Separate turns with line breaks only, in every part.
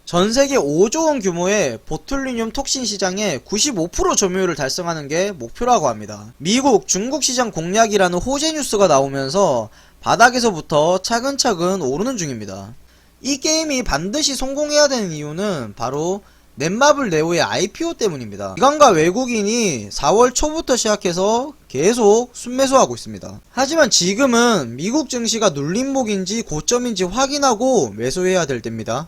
전세계 5조원 규모의 보툴리늄 톡신 시장의 95% 점유율을 달성하는 게 목표라고 합니다. 미국, 중국 시장 공략이라는 호재 뉴스가 나오면서 바닥에서부터 차근차근 오르는 중입니다. 이 게임이 반드시 성공해야 되는 이유는 바로 넷마블 네오의 IPO 때문입니다. 기관과 외국인이 4월 초부터 시작해서 계속 순매수하고 있습니다. 하지만 지금은 미국 증시가 눌림목인지 고점인지 확인하고 매수해야 될 때입니다.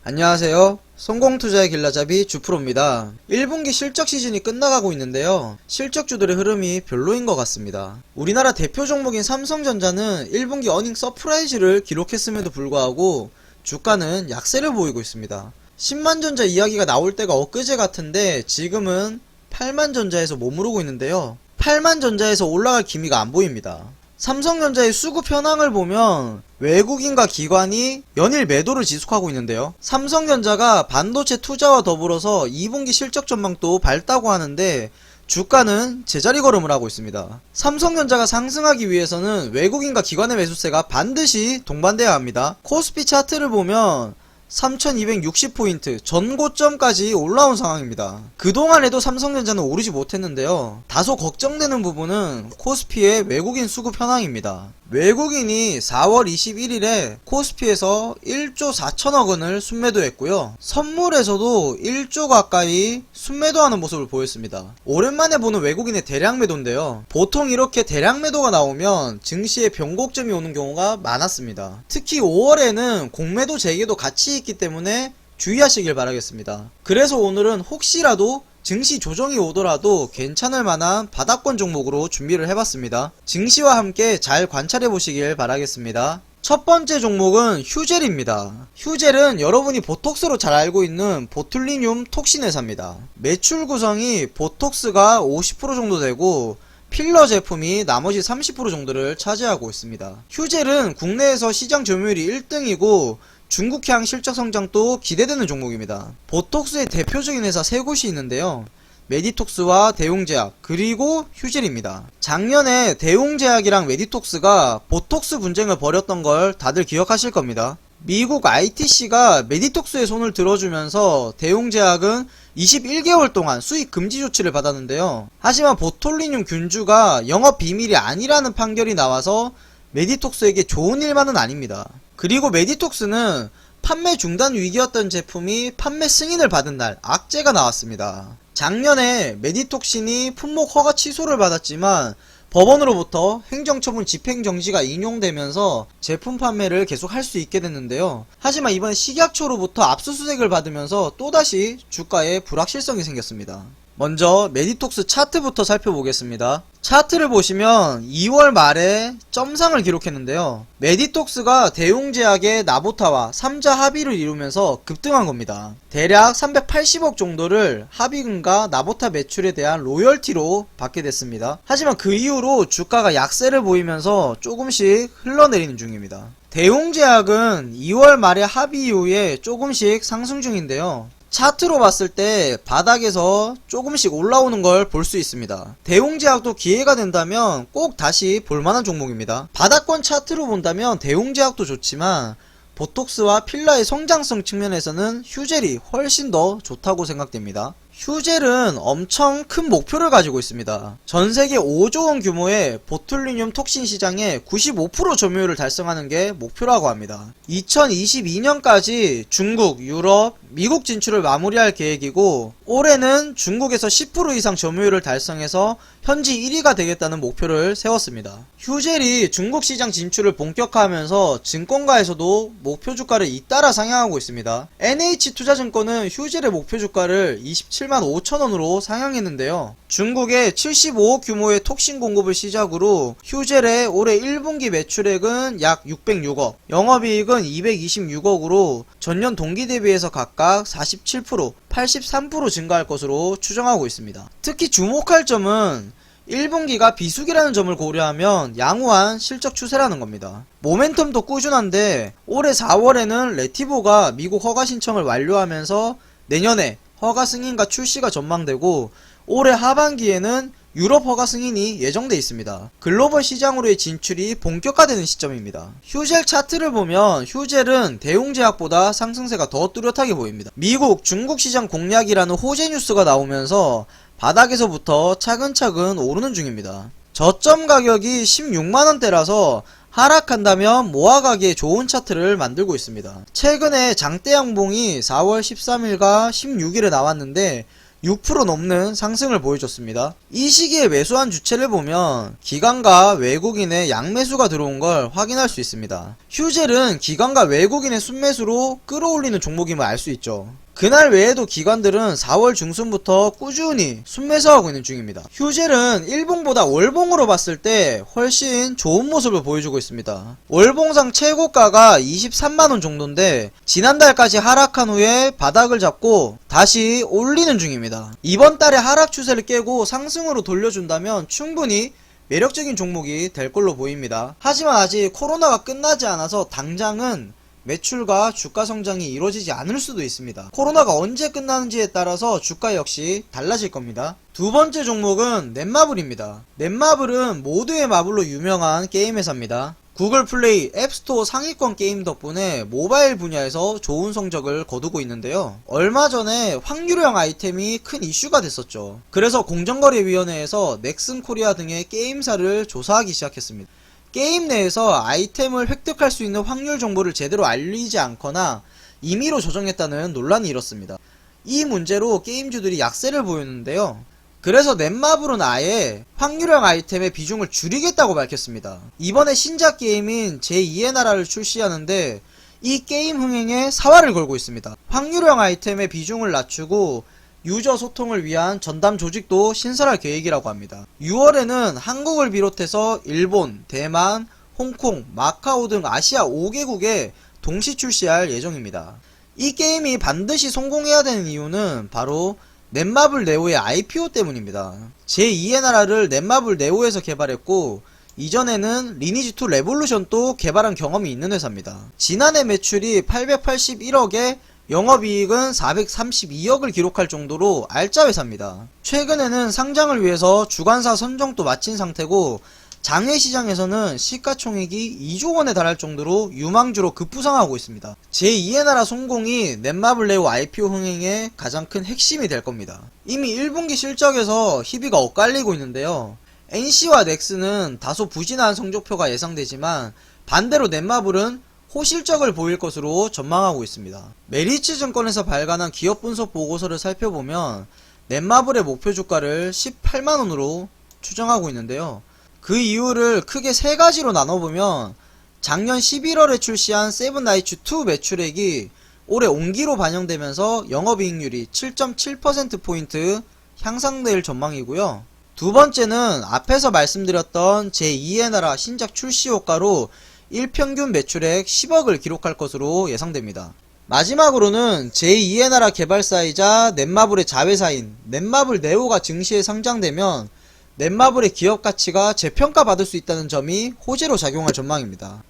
안녕하세요. 성공투자의 길라잡이 주프로입니다. 1분기 실적 시즌이 끝나가고 있는데요. 실적주들의 흐름이 별로인 것 같습니다. 우리나라 대표 종목인 삼성전자는 1분기 어닝 서프라이즈를 기록했음에도 불구하고 주가는 약세를 보이고 있습니다. 10만전자 이야기가 나올 때가 엊그제 같은데 지금은 8만전자에서 머무르고 있는데요. 8만전자에서 올라갈 기미가 안 보입니다. 삼성전자의 수급 현황을 보면 외국인과 기관이 연일 매도를 지속하고 있는데요. 삼성전자가 반도체 투자와 더불어서 2분기 실적 전망도 밝다고 하는데 주가는 제자리 걸음을 하고 있습니다. 삼성전자가 상승하기 위해서는 외국인과 기관의 매수세가 반드시 동반돼야 합니다. 코스피 차트를 보면 3260포인트 전고점까지 올라온 상황입니다. 그동안에도 삼성전자는 오르지 못했는데요. 다소 걱정되는 부분은 코스피의 외국인 수급 현황입니다. 외국인이 4월 21일에 코스피에서 1조 4천억원을 순매도했고요. 선물에서도 1조 가까이 순매도하는 모습을 보였습니다. 오랜만에 보는 외국인의 대량 매도인데요. 보통 이렇게 대량 매도가 나오면 증시에 변곡점이 오는 경우가 많았습니다. 특히 5월에는 공매도 재개도 같이 있기 때문에 주의하시길 바라겠습니다. 그래서 오늘은 혹시라도 증시 조정이 오더라도 괜찮을 만한 바닥권 종목으로 준비를 해봤습니다. 증시와 함께 잘 관찰해 보시길 바라겠습니다. 첫 번째 종목은 휴젤입니다. 휴젤은 여러분이 보톡스로 잘 알고 있는 보툴리늄 톡신 회사입니다. 매출 구성이 보톡스가 50% 정도 되고 필러 제품이 나머지 30% 정도를 차지하고 있습니다. 휴젤은 국내에서 시장 점유율이 1등이고 중국향 실적 성장도 기대되는 종목입니다. 보톡스의 대표적인 회사 3곳이 있는데요. 메디톡스와 대웅제약 그리고 휴젤입니다. 작년에 대웅제약이랑 메디톡스가 보톡스 분쟁을 벌였던 걸 다들 기억하실 겁니다. 미국 ITC가 메디톡스의 손을 들어주면서 대웅제약은 21개월 동안 수익 금지 조치를 받았는데요. 하지만 보툴리늄 균주가 영업 비밀이 아니라는 판결이 나와서 메디톡스에게 좋은 일만은 아닙니다. 그리고 메디톡스는 판매 중단 위기였던 제품이 판매 승인을 받은 날 악재가 나왔습니다. 작년에 메디톡신이 품목 허가 취소를 받았지만 법원으로부터 행정처분 집행정지가 인용되면서 제품 판매를 계속 할 수 있게 됐는데요. 하지만 이번에 식약처로부터 압수수색을 받으면서 또다시 주가에 불확실성이 생겼습니다. 먼저 메디톡스 차트부터 살펴보겠습니다. 차트를 보시면 2월 말에 점상을 기록했는데요. 메디톡스가 대웅제약의 나보타와 3자 합의를 이루면서 급등한 겁니다. 대략 380억 정도를 합의금과 나보타 매출에 대한 로열티로 받게 됐습니다. 하지만 그 이후로 주가가 약세를 보이면서 조금씩 흘러내리는 중입니다. 대웅제약은 2월 말에 합의 이후에 조금씩 상승 중인데요. 차트로 봤을 때 바닥에서 조금씩 올라오는 걸 볼 수 있습니다. 대웅제약도 기회가 된다면 꼭 다시 볼만한 종목입니다. 바닥권 차트로 본다면 대웅제약도 좋지만 보톡스와 필러의 성장성 측면에서는 휴젤이 훨씬 더 좋다고 생각됩니다. 휴젤은 엄청 큰 목표를 가지고 있습니다. 전세계 5조원 규모의 보툴리늄 톡신 시장의 95% 점유율을 달성하는 게 목표라고 합니다. 2022년까지 중국, 유럽, 미국 진출을 마무리할 계획이고 올해는 중국에서 10% 이상 점유율을 달성해서 현지 1위가 되겠다는 목표를 세웠습니다. 휴젤이 중국 시장 진출을 본격화하면서 증권가에서도 목표 주가를 잇따라 상향하고 있습니다. NH투자증권은 휴젤의 목표 주가를 27만 5천원으로 상향했는데요. 중국의 75억 규모의 톡신 공급을 시작으로 휴젤의 올해 1분기 매출액은 약 606억, 영업이익은 226억으로 전년 동기 대비해서 각각 47%, 83% 증가할 것으로 추정하고 있습니다. 특히 주목할 점은 1분기가 비수기라는 점을 고려하면 양호한 실적 추세라는 겁니다. 모멘텀도 꾸준한데 올해 4월에는 레티보가 미국 허가 신청을 완료하면서 내년에 허가 승인과 출시가 전망되고 올해 하반기에는 유럽 허가 승인이 예정돼 있습니다. 글로벌 시장으로의 진출이 본격화되는 시점입니다. 휴젤 차트를 보면 휴젤은 대웅제약보다 상승세가 더 뚜렷하게 보입니다. 미국, 중국 시장 공략이라는 호재 뉴스가 나오면서 바닥에서부터 차근차근 오르는 중입니다. 저점 가격이 16만원대라서 하락한다면 모아가기에 좋은 차트를 만들고 있습니다. 최근에 장대 양봉이 4월 13일과 16일에 나왔는데 6% 넘는 상승을 보여줬습니다. 이 시기에 매수한 주체를 보면 기관과 외국인의 양매수가 들어온 걸 확인할 수 있습니다. 휴젤은 기관과 외국인의 순매수로 끌어올리는 종목임을 알 수 있죠. 그날 외에도 기관들은 4월 중순부터 꾸준히 순매수하고 있는 중입니다. 휴젤은 일봉보다 월봉으로 봤을 때 훨씬 좋은 모습을 보여주고 있습니다. 월봉상 최고가가 23만원 정도인데 지난달까지 하락한 후에 바닥을 잡고 다시 올리는 중입니다. 이번 달에 하락 추세를 깨고 상승으로 돌려준다면 충분히 매력적인 종목이 될 걸로 보입니다. 하지만 아직 코로나가 끝나지 않아서 당장은 매출과 주가 성장이 이루어지지 않을 수도 있습니다. 코로나가 언제 끝나는지에 따라서 주가 역시 달라질 겁니다. 두 번째 종목은 넷마블입니다. 넷마블은 모두의 마블로 유명한 게임 회사입니다. 구글 플레이, 앱스토어 상위권 게임 덕분에 모바일 분야에서 좋은 성적을 거두고 있는데요. 얼마 전에 확률형 아이템이 큰 이슈가 됐었죠. 그래서 공정거래위원회에서 넥슨코리아 등의 게임사를 조사하기 시작했습니다. 게임 내에서 아이템을 획득할 수 있는 확률 정보를 제대로 알리지 않거나 임의로 조정했다는 논란이 일었습니다. 이 문제로 게임주들이 약세를 보였는데요. 그래서 넷마블은 아예 확률형 아이템의 비중을 줄이겠다고 밝혔습니다. 이번에 신작 게임인 제2의 나라를 출시하는데 이 게임 흥행에 사활을 걸고 있습니다. 확률형 아이템의 비중을 낮추고 유저 소통을 위한 전담 조직도 신설할 계획이라고 합니다. 6월에는 한국을 비롯해서 일본, 대만, 홍콩, 마카오 등 아시아 5개국에 동시 출시할 예정입니다. 이 게임이 반드시 성공해야 되는 이유는 바로 넷마블 네오의 IPO 때문입니다. 제2의 나라를 넷마블 네오에서 개발했고 이전에는 리니지2 레볼루션도 개발한 경험이 있는 회사입니다. 지난해 매출이 881억에 영업이익은 432억을 기록할 정도로 알짜 회사입니다. 최근에는 상장을 위해서 주관사 선정도 마친 상태고 장외시장에서는 시가총액이 2조원에 달할 정도로 유망주로 급부상하고 있습니다. 제2의 나라 성공이 넷마블 네오 IPO 흥행의 가장 큰 핵심이 될 겁니다. 이미 1분기 실적에서 희비가 엇갈리고 있는데요. NC와 넥슨은 다소 부진한 성적표가 예상되지만 반대로 넷마블은 호실적을 보일 것으로 전망하고 있습니다. 메리츠증권에서 발간한 기업 분석 보고서를 살펴보면 넷마블의 목표 주가를 18만원으로 추정하고 있는데요. 그 이유를 크게 세 가지로 나눠보면 작년 11월에 출시한 세븐나이츠2 매출액이 올해 온기로 반영되면서 영업이익률이 7.7%포인트 향상될 전망이고요. 두 번째는 앞에서 말씀드렸던 제2의 나라 신작 출시 효과로 일평균 매출액 10억을 기록할 것으로 예상됩니다. 마지막으로는 제2의 나라 개발사이자 넷마블의 자회사인 넷마블 네오가 증시에 상장되면 넷마블의 기업 가치가 재평가받을 수 있다는 점이 호재로 작용할 전망입니다.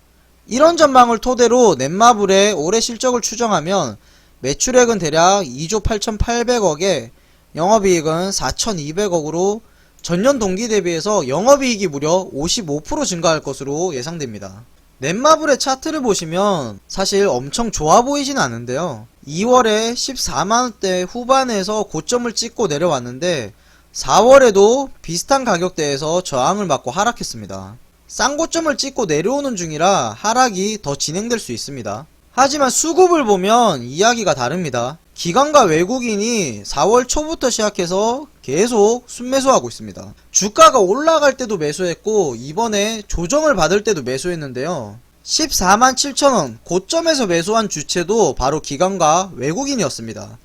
이런 전망을 토대로 넷마블의 올해 실적을 추정하면 매출액은 대략 2조 8,800억에 영업이익은 4,200억으로 전년 동기 대비해서 영업이익이 무려 55% 증가할 것으로 예상됩니다. 넷마블의 차트를 보시면 사실 엄청 좋아 보이진 않은데요. 2월에 14만원대 후반에서 고점을 찍고 내려왔는데 4월에도 비슷한 가격대에서 저항을 받고 하락했습니다. 쌍고점을 찍고 내려오는 중이라 하락이 더 진행될 수 있습니다. 하지만 수급을 보면 이야기가 다릅니다. 기관과 외국인이 4월 초부터 시작해서 계속 순매수하고 있습니다. 주가가 올라갈 때도 매수했고 이번에 조정을 받을 때도 매수했는데요. 14만 7천원 고점에서 매수한 주체도 바로 기관과 외국인이었습니다.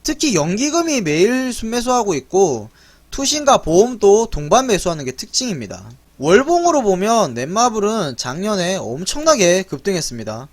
특히 연기금이 매일 순매수하고 있고 투신과 보험도 동반 매수하는 게 특징입니다. 월봉으로 보면 넷마블은 작년에 엄청나게 급등했습니다.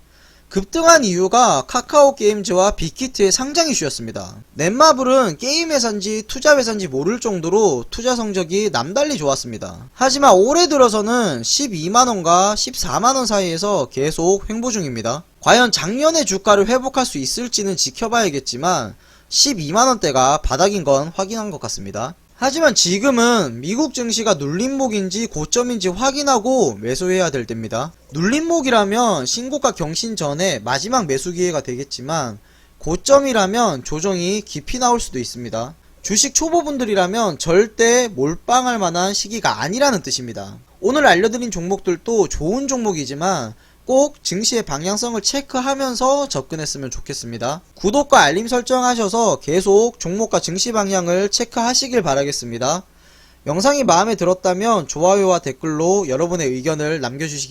급등한 이유가 카카오 게임즈와 빅히트의 상장 이슈였습니다. 넷마블은 게임 회사인지 투자 회사인지 모를 정도로 투자 성적이 남달리 좋았습니다. 하지만 올해 들어서는 12만원과 14만원 사이에서 계속 횡보 중입니다. 과연 작년의 주가를 회복할 수 있을지는 지켜봐야겠지만 12만원대가 바닥인 건 확인한 것 같습니다. 하지만 지금은 미국 증시가 눌림목인지 고점인지 확인하고 매수해야 될 때입니다. 눌림목이라면 신고가 경신 전에 마지막 매수 기회가 되겠지만 고점이라면 조정이 깊이 나올 수도 있습니다. 주식 초보분들이라면 절대 몰빵할 만한 시기가 아니라는 뜻입니다. 오늘 알려드린 종목들도 좋은 종목이지만 꼭 증시의 방향성을 체크하면서 접근했으면 좋겠습니다. 구독과 알림 설정하셔서 계속 종목과 증시 방향을 체크하시길 바라겠습니다. 영상이 마음에 들었다면 좋아요와 댓글로 여러분의 의견을 남겨주시기 바랍니다.